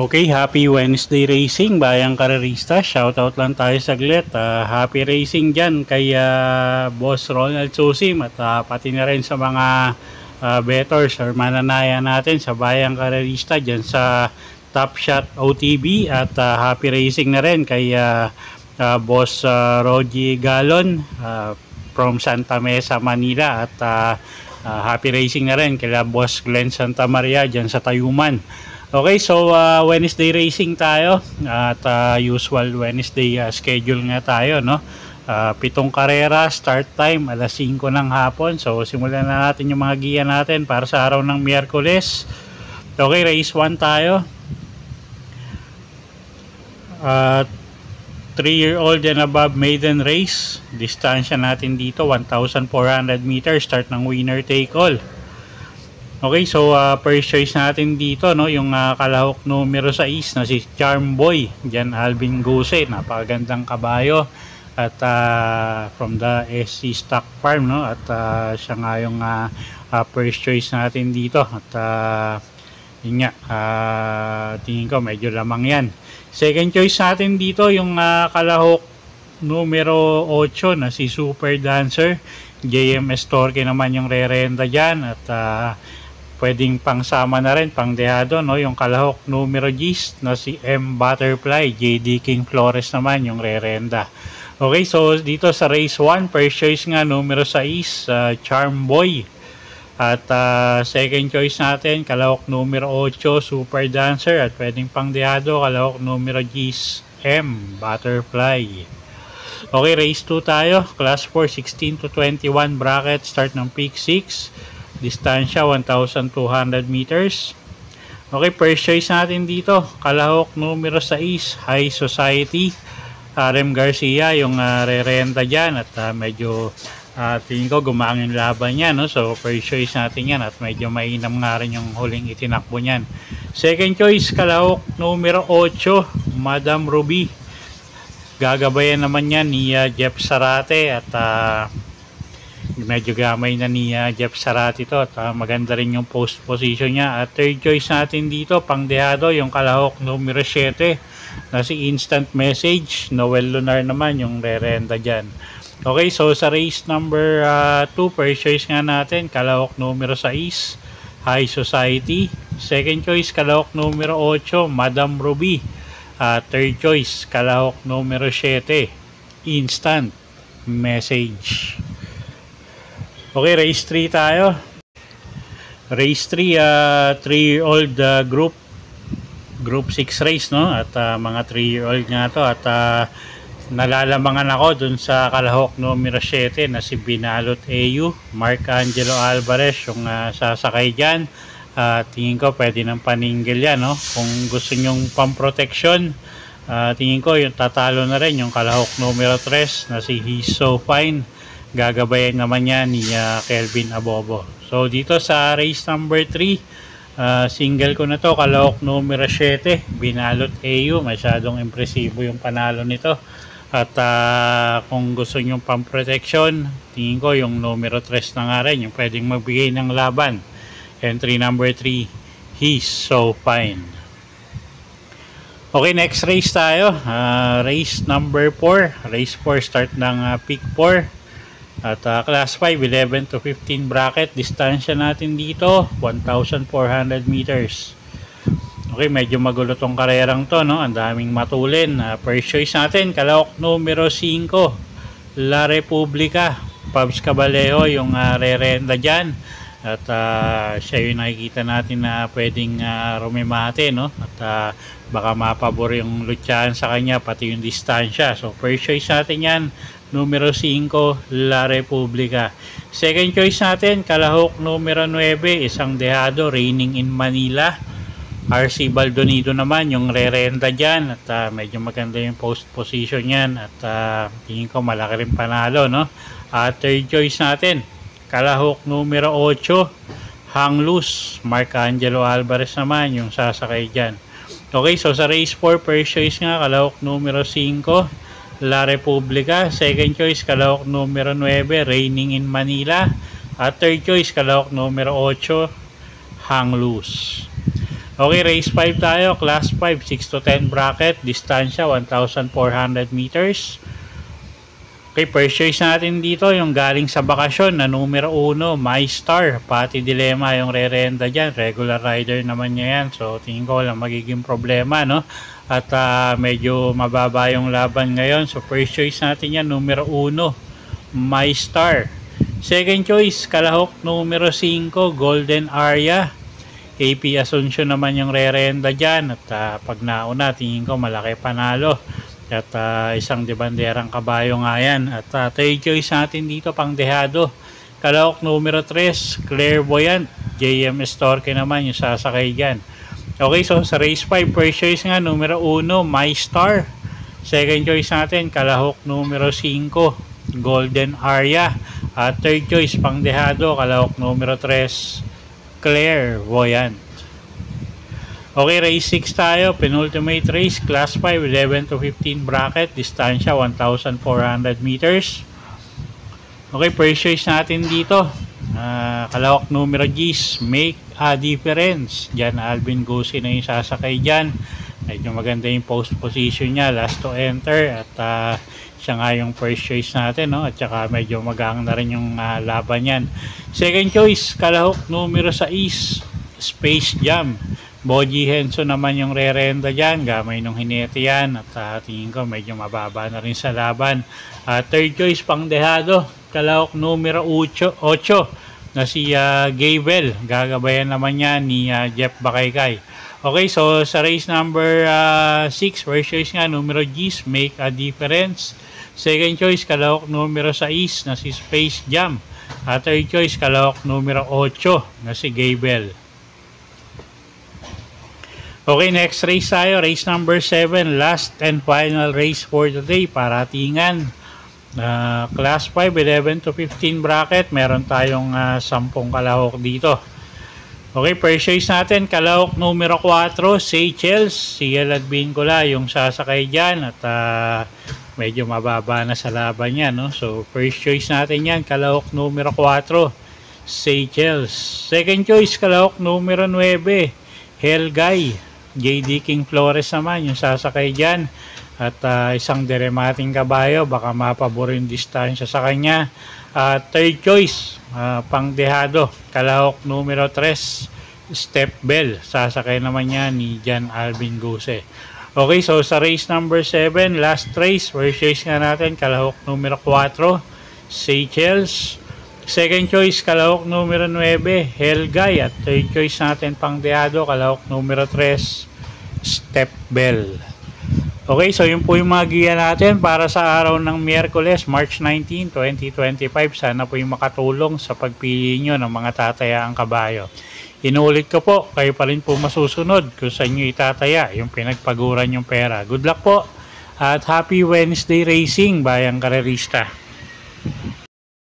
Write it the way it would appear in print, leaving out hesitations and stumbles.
Okay, happy Wednesday racing, bayang karerista. Shoutout lang tayo saglit. Happy racing dyan kay Boss Ronald Susim at pati na rin sa mga bettors or mananaya natin sa bayang karerista dyan sa Top Shot OTB. At happy racing na rin kay Boss Rogie Galon from Santa Mesa, Manila. At happy racing na rin kay Boss Glenn Santa Maria dyan sa Tayuman. Okay, so Wednesday racing tayo at usual Wednesday schedule nga tayo, no? 7 karera, start time alas 5 ng hapon. So simulan na natin yung mga giya natin para sa araw ng Miyerkules. Okay, race 1 tayo. 3-year-old and above maiden race. Distansya natin dito 1,400 meters, start ng winner take all. Okay, so first choice natin dito, no, yung kalahok numero 6 na si Charm Boy, Jan Alvin Guse, napakagandang kabayo at from the SC Stock Farm, no, at siya nga yung first choice natin dito at yun nga, tingin ko medyo lamang yan. Second choice natin dito yung kalahok numero 8 na si Super Dancer, JMS Torque naman yung re-renta dyan at pwedeng pangsama na rin, pang dehado, no, yung kalahok numero 10 na si M Butterfly, JD King Flores naman yung re-renta. Okay, so dito sa race 1, first choice nga numero 6, Charm Boy. At second choice natin, kalahok numero 8, Super Dancer. At pwedeng pang dehado, kalahok numero 10, M Butterfly. Okay, race 2 tayo, class 4, 16 to 21 bracket, start ng peak 6. Distansya 1,200 meters. Okay, first choice natin dito, kalahok numero 6, High Society. Rem Garcia yung re-renta dyan at medyo tingin ko gumang yung laban niya, no? So first choice natin yan at medyo mainam nga rin yung huling itinakbo niyan. Second choice, kalahok numero 8, Madam Ruby. Gagabayan naman yan ni Jeff Sarate at medyo gamay na ni Jeff Sarate to at maganda rin yung post position niya. At third choice natin dito, pang dehado, yung kalahok numero 7 na si Instant Message. Noel Lunar naman yung re-renta dyan. Okay, so sa race number 2, first choice nga natin, kalahok numero 6, High Society. Second choice, kalahok numero 8, Madam Ruby. Third choice, kalahok numero 7, Instant Message. Okay, race 3 tayo. Race 3, 3-year-old group 6 race, no? At mga 3-year-old nga to at nalalamangan ako dun sa kalahok numero 7 na si Binalot AU, Mark Angelo Alvarez yung sasakay dyan. Tingin ko pwede ng paninggil yan, no? Kung gusto nyong pamproteksyon, tingin ko yung tatalo na rin yung kalahok numero 3 na si He's So Fine. Gagabayan naman yan ni Kelvin Abobo. So dito sa race number 3, single ko na to, kalahok numero 7, Binalot AU. Masyadong impresibo yung panalo nito. At kung gusto nyo pang protection, tingin ko yung numero 3 na nga rin yung pwedeng magbigay ng laban. Entry number 3, He's So Fine. Okay, next race tayo. Race number 4. Race 4, start ng peak 4. At class 5, 11 to 15 bracket. Distansya natin dito 1,400 meters. Okay, medyo magulo tong karerang to, no? Ang daming matulin. First choice natin, kalahok numero 5, La Republica. Pabs Caballero yung re-renta dyan. At siya yung nakikita natin na pwedeng rumimate, no? At baka mapabor yung lutsahan sa kanya, pati yung distansya. So first choice natin yan, numero 5, La Republica. Second choice natin, kalahok numero 9, isang dehado, Raining in Manila. RC Baldonado naman yung re-renta dyan at medyo maganda yung post position yan at tingin ko malaki rin panalo, no? Third choice natin, kalahok numero 8, Hang Loose. Mark Angelo Alvarez naman yung sasakay dyan. Okay, so sa race 4, first choice nga, kalahok numero 5, La Republica. Second choice, kalahok numero 9, Raining in Manila. At third choice, kalahok numero 8, Hang Loose. Okay, race 5 tayo, class 5, 6 to 10 bracket, distansya 1,400 meters. Okay, first choice natin dito, yung galing sa bakasyon na numero 1, My Star. Pati Dilemma yung re-renta dyan. Regular rider naman niya yan. So, tingin ko lang magiging problema, no? At medyo mababa yung laban ngayon. So, first choice natin yan, numero 1, My Star. Second choice, kalahok numero 5, Golden Aria. AP Asuncion naman yung re-renta dyan. At pag nauna, tingin ko malaki panalo. At isang debanderang kabayo nga yan. At third choice natin dito, pang dehado, kalahok numero 3, Clairvoyant. JM Estorque naman yung sasakay dyan. Okay, so sa race 5, first choice nga, numero 1, My Star. Second choice natin, kalahok numero 5, Golden Aria. At third choice, pang dehado, kalahok numero 3, Clairvoyant. Okay, race 6 tayo, penultimate race, class 5, 11 to 15 bracket, distansya 1,400 meters. Okay, first choice natin dito, kalahok numero G's, Make a Difference. Diyan, Alvin Gussi na yung sasakay dyan. Medyo maganda yung post position niya, last to enter. At siya nga yung first choice natin, no? At saka medyo magang na rin yung laban yan. Second choice, kalahok numero 6, Space Jam. Boji Henson naman yung re-renta dyan. Gamay nung hinete yan. At tingin ko medyo mababa na rin sa laban. Third choice, pang dehado, kalahok numero 8 na si Gabriel. Gagabayan naman niya ni Jeff Bakaykay. Okay, so sa race number 6, first choice nga, numero G's, Make a Difference. Second choice, kalahok numero 6 na si Space Jam. Third choice, kalahok numero 8 na si Gabriel. Okay, next race tayo, race number 7, last and final race for today, paratingan. Class 5, 11 to 15 bracket, meron tayong 10 kalahok dito. Okay, first choice natin, kalahok numero 4, Seychelles. Si Elad Vincula yung sasakay dyan. At medyo mababa na sa laban yan, no? So, first choice natin yan, kalahok numero 4, Seychelles. Second choice, kalahok numero 9, Helgay. JD King Flores naman yung sasakay dyan. At isang deremating kabayo, baka mapaborin distansya sa kanya. Third choice, pang dehado, kalahok numero 3, Step Bell. Sasakay naman niya ni Jan Alvin Guse. Okay, so sa race number 7, last race, first choice nga natin, kalahok numero 4, Seychelles. Second choice, kalahok numero 9, Helgay. At third choice natin, pang dehado, kalahok numero 3, Step Bell. Okay, so yun po yung mga giya natin para sa araw ng Miyerkules, March 19, 2025. Sana po yung makatulong sa pagpili nyo ng mga tatayaang kabayo. Inuulit ko po, kayo pa rin po masusunod kung saan nyo itataya yung pinagpaguran yung pera. Good luck po at happy Wednesday racing, bayang karerista.